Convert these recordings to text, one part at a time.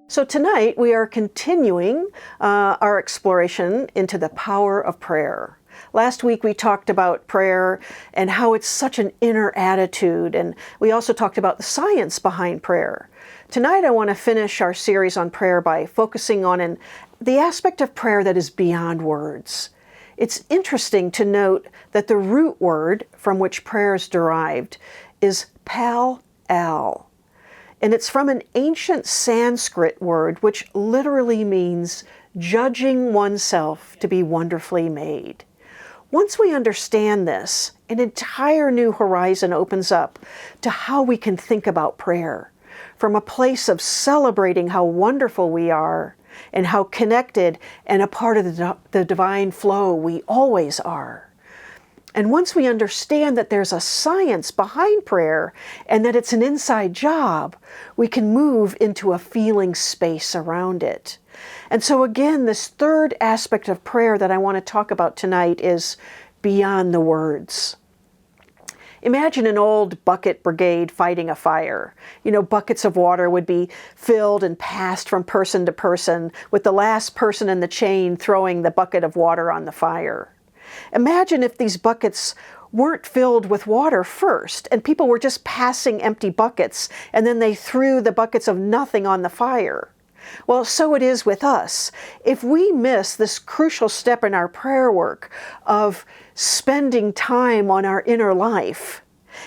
So tonight we are continuing our exploration into the power of prayer. Last week we talked about prayer and how it's such an inner attitude, and we also talked about the science behind prayer. Tonight I want to finish our series on prayer by focusing on the aspect of prayer that is beyond words. It's interesting to note that the root word from which prayer is derived is pal-al. And it's from an ancient Sanskrit word which literally means judging oneself to be wonderfully made. Once we understand this, an entire new horizon opens up to how we can think about prayer, from a place of celebrating how wonderful we are and how connected and a part of the divine flow we always are. And once we understand that there's a science behind prayer and that it's an inside job, we can move into a feeling space around it. And so again, this third aspect of prayer that I want to talk about tonight is beyond the words. Imagine an old bucket brigade fighting a fire. You know, buckets of water would be filled and passed from person to person, with the last person in the chain throwing the bucket of water on the fire. Imagine if these buckets weren't filled with water first, and people were just passing empty buckets, and then they threw the buckets of nothing on the fire. Well, so it is with us. If we miss this crucial step in our prayer work of spending time on our inner life,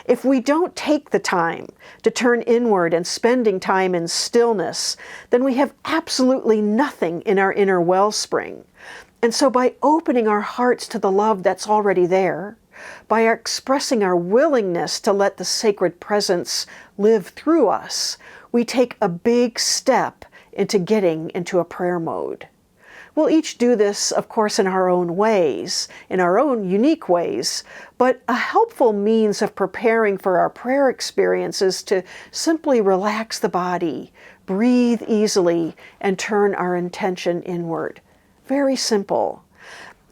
if we don't take the time to turn inward and spending time in stillness, then we have absolutely nothing in our inner wellspring. And so by opening our hearts to the love that's already there, by expressing our willingness to let the sacred presence live through us, we take a big step into getting into a prayer mode. We'll each do this, of course, in our own ways, in our own unique ways, but a helpful means of preparing for our prayer experience is to simply relax the body, breathe easily, and turn our intention inward. Very simple.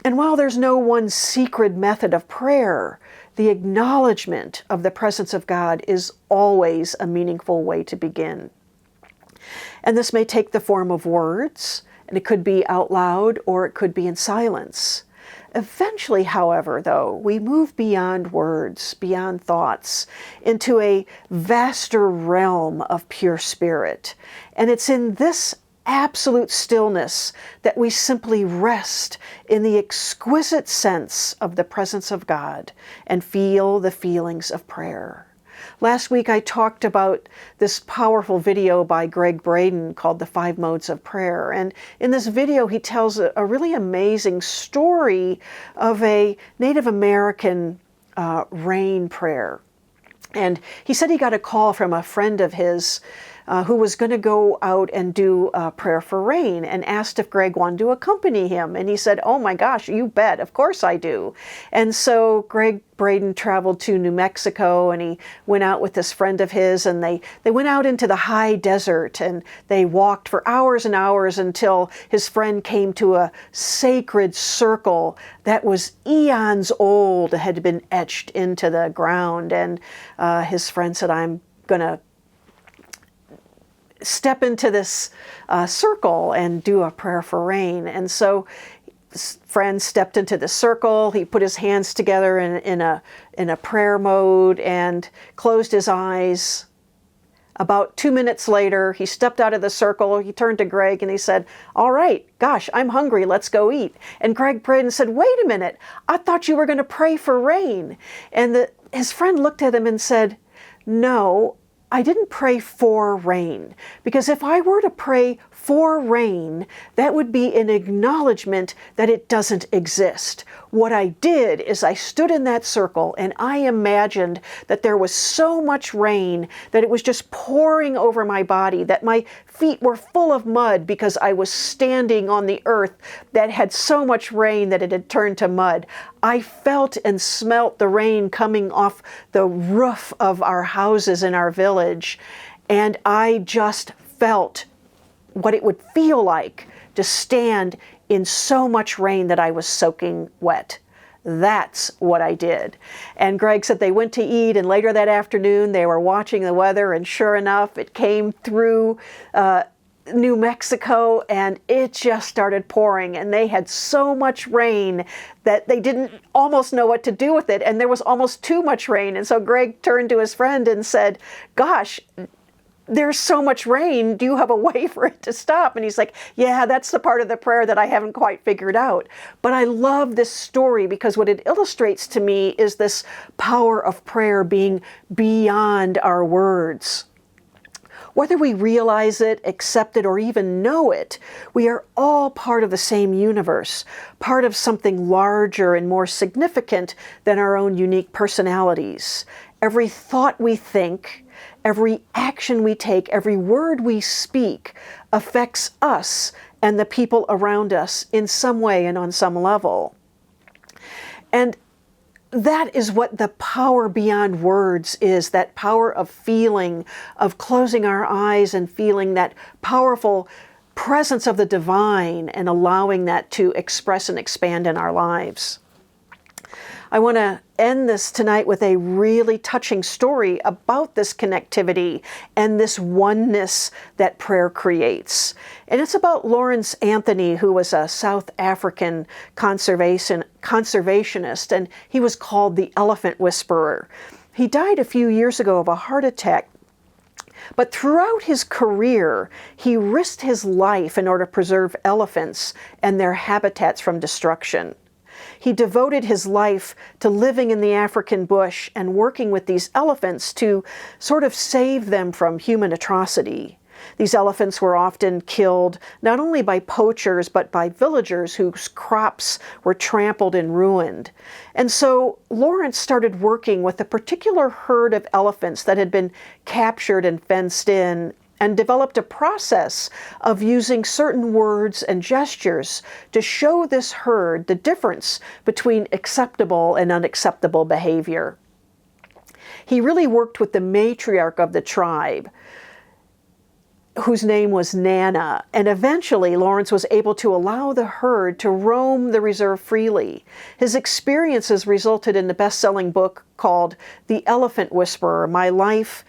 And while there's no one secret method of prayer, the acknowledgement of the presence of God is always a meaningful way to begin. And this may take the form of words, and it could be out loud or it could be in silence. Eventually, however, though, we move beyond words, beyond thoughts, into a vaster realm of pure spirit. And it's in this absolute stillness that we simply rest in the exquisite sense of the presence of God and feel the feelings of prayer. Last week I talked about this powerful video by Gregg Braden called The 5 Modes of Prayer. And in this video he tells a really amazing story of a Native American rain prayer. And he said he got a call from a friend of his who was going to go out and do a prayer for rain, and asked if Greg wanted to accompany him. And he said, "Oh my gosh, you bet, of course I do." And so Gregg Braden traveled to New Mexico, and he went out with this friend of his, and they went out into the high desert, and they walked for hours and hours until his friend came to a sacred circle that was eons old, had been etched into the ground. And his friend said, "I'm going to step into this circle and do a prayer for rain." And so his friend stepped into the circle. He put his hands together in a prayer mode and closed his eyes. About 2 minutes later, he stepped out of the circle. He turned to Greg and he said, "All right, gosh, I'm hungry. Let's go eat." And Gregg Braden said, "Wait a minute. I thought you were going to pray for rain." And his friend looked at him and said, "No, I didn't pray for rain, because if I were to pray for rain, that would be an acknowledgement that it doesn't exist. What I did is I stood in that circle and I imagined that there was so much rain that it was just pouring over my body, that my feet were full of mud because I was standing on the earth that had so much rain that it had turned to mud. I felt and smelt the rain coming off the roof of our houses in our village, and I just felt what it would feel like to stand in so much rain that I was soaking wet. That's what I did." And Greg said they went to eat, and later that afternoon they were watching the weather, and sure enough, it came through New Mexico, and it just started pouring, and they had so much rain that they didn't almost know what to do with it, and there was almost too much rain. And so Greg turned to his friend and said, "Gosh, there's so much rain. Do you have a way for it to stop?" And he's like, "Yeah, that's the part of the prayer that I haven't quite figured out." But I love this story because what it illustrates to me is this power of prayer being beyond our words. Whether we realize it, accept it, or even know it, we are all part of the same universe, part of something larger and more significant than our own unique personalities. Every thought we think, every action we take, every word we speak affects us and the people around us in some way and on some level. And that is what the power beyond words is, that power of feeling, of closing our eyes and feeling that powerful presence of the divine and allowing that to express and expand in our lives. I want to end this tonight with a really touching story about this connectivity and this oneness that prayer creates. And it's about Lawrence Anthony, who was a South African conservationist, and he was called the Elephant Whisperer. He died a few years ago of a heart attack. But throughout his career, he risked his life in order to preserve elephants and their habitats from destruction. He devoted his life to living in the African bush and working with these elephants to sort of save them from human atrocity. These elephants were often killed not only by poachers but by villagers whose crops were trampled and ruined. And so Lawrence started working with a particular herd of elephants that had been captured and fenced in, and developed a process of using certain words and gestures to show this herd the difference between acceptable and unacceptable behavior. He really worked with the matriarch of the tribe, whose name was Nana, and eventually Lawrence was able to allow the herd to roam the reserve freely. His experiences resulted in the best-selling book called The Elephant Whisperer: My Life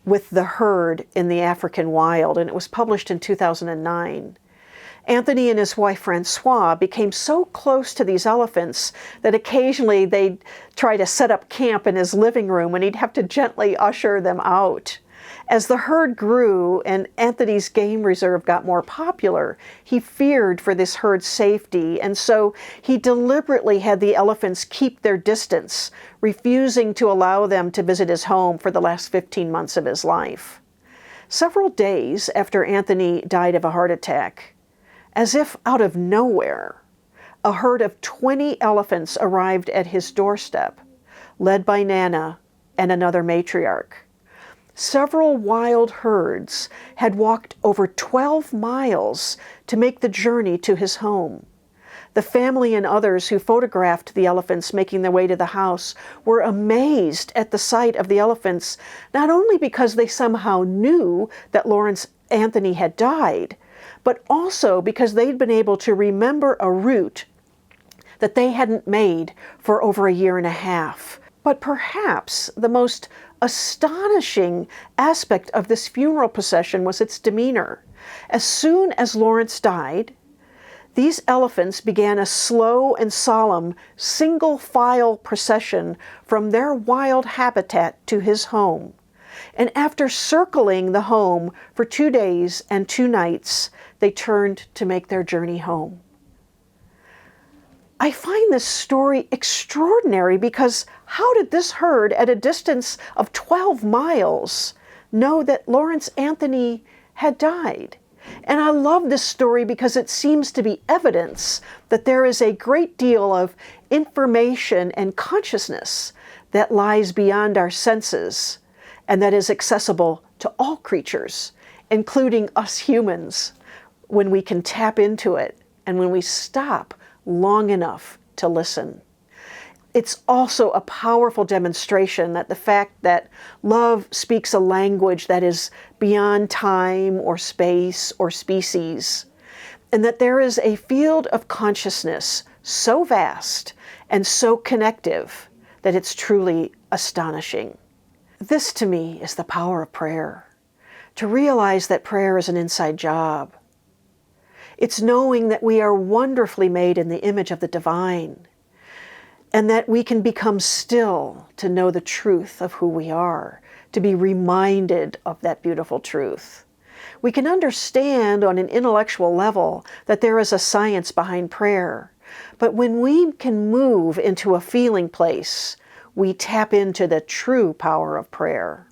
with the Herd in the African Wild, and it was published in 2009. Anthony and his wife Francois became so close to these elephants that occasionally they'd try to set up camp in his living room and he'd have to gently usher them out. As the herd grew and Anthony's game reserve got more popular, he feared for this herd's safety, and so he deliberately had the elephants keep their distance, refusing to allow them to visit his home for the last 15 months of his life. Several days after Anthony died of a heart attack, as if out of nowhere, a herd of 20 elephants arrived at his doorstep, led by Nana and another matriarch. Several wild herds had walked over 12 miles to make the journey to his home. The family and others who photographed the elephants making their way to the house were amazed at the sight of the elephants, not only because they somehow knew that Lawrence Anthony had died, but also because they'd been able to remember a route that they hadn't made for over a year and a half. But perhaps the most astonishing aspect of this funeral procession was its demeanor. As soon as Lawrence died, these elephants began a slow and solemn single-file procession from their wild habitat to his home. And after circling the home for 2 days and 2 nights, they turned to make their journey home. I find this story extraordinary because how did this herd at a distance of 12 miles know that Lawrence Anthony had died? And I love this story because it seems to be evidence that there is a great deal of information and consciousness that lies beyond our senses and that is accessible to all creatures, including us humans, when we can tap into it and when we stop long enough to listen. It's also a powerful demonstration that the fact that love speaks a language that is beyond time or space or species, and that there is a field of consciousness so vast and so connective that it's truly astonishing. This to me is the power of prayer. to realize that prayer is an inside job. It's knowing that we are wonderfully made in the image of the divine, and that we can become still to know the truth of who we are, to be reminded of that beautiful truth. We can understand on an intellectual level that there is a science behind prayer, but when we can move into a feeling place, we tap into the true power of prayer.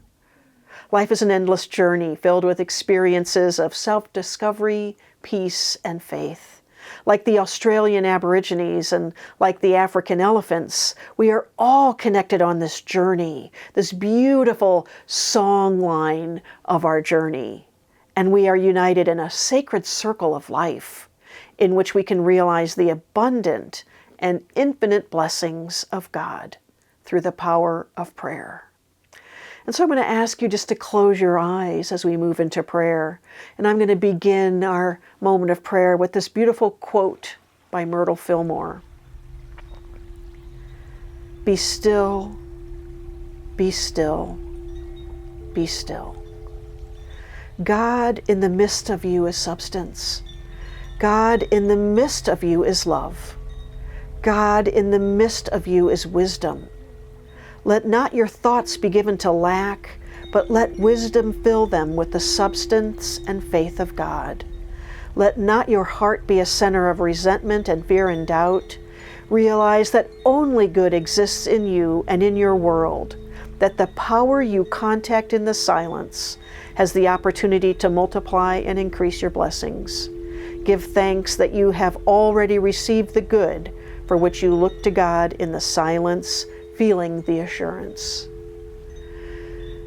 Life is an endless journey filled with experiences of self-discovery, peace, and faith. Like the Australian Aborigines and like the African elephants, we are all connected on this journey, this beautiful song line of our journey. And we are united in a sacred circle of life in which we can realize the abundant and infinite blessings of God through the power of prayer. And so I'm going to ask you just to close your eyes as we move into prayer. And I'm going to begin our moment of prayer with this beautiful quote by Myrtle Fillmore. Be still, be still, be still. God in the midst of you is substance. God in the midst of you is love. God in the midst of you is wisdom. Let not your thoughts be given to lack, but let wisdom fill them with the substance and faith of God. Let not your heart be a center of resentment and fear and doubt. Realize that only good exists in you and in your world, that the power you contact in the silence has the opportunity to multiply and increase your blessings. Give thanks that you have already received the good for which you look to God in the silence, feeling the assurance.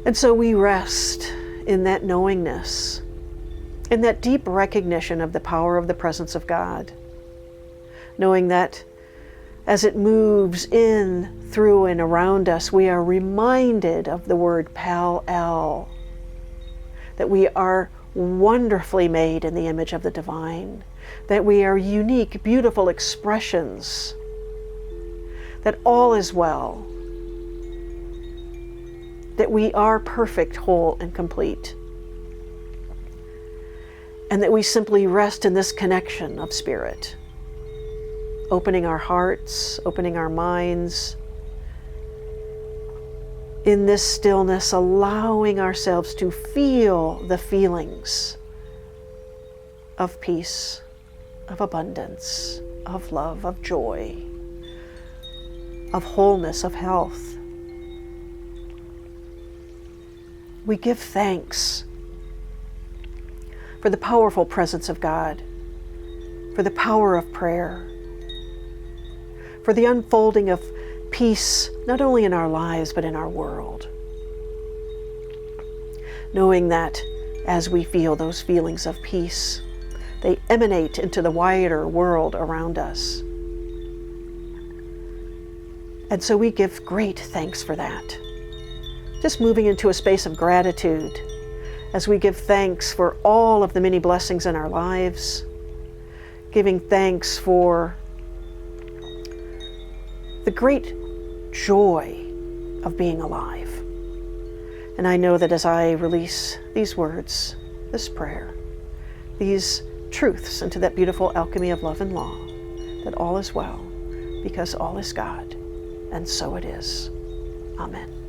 And so we rest in that knowingness, in that deep recognition of the power of the presence of God, knowing that as it moves in, through, and around us, we are reminded of the word Pal-El, that we are wonderfully made in the image of the divine, that we are unique, beautiful expressions, that all is well, that we are perfect, whole, and complete, and that we simply rest in this connection of spirit, opening our hearts, opening our minds, in this stillness, allowing ourselves to feel the feelings of peace, of abundance, of love, of joy, of wholeness, of health. We give thanks for the powerful presence of God, for the power of prayer, for the unfolding of peace, not only in our lives, but in our world. Knowing that as we feel those feelings of peace, they emanate into the wider world around us. And so we give great thanks for that. Just moving into a space of gratitude as we give thanks for all of the many blessings in our lives, giving thanks for the great joy of being alive. And I know that as I release these words, this prayer, these truths into that beautiful alchemy of love and law, that all is well, because all is God, and so it is. Amen.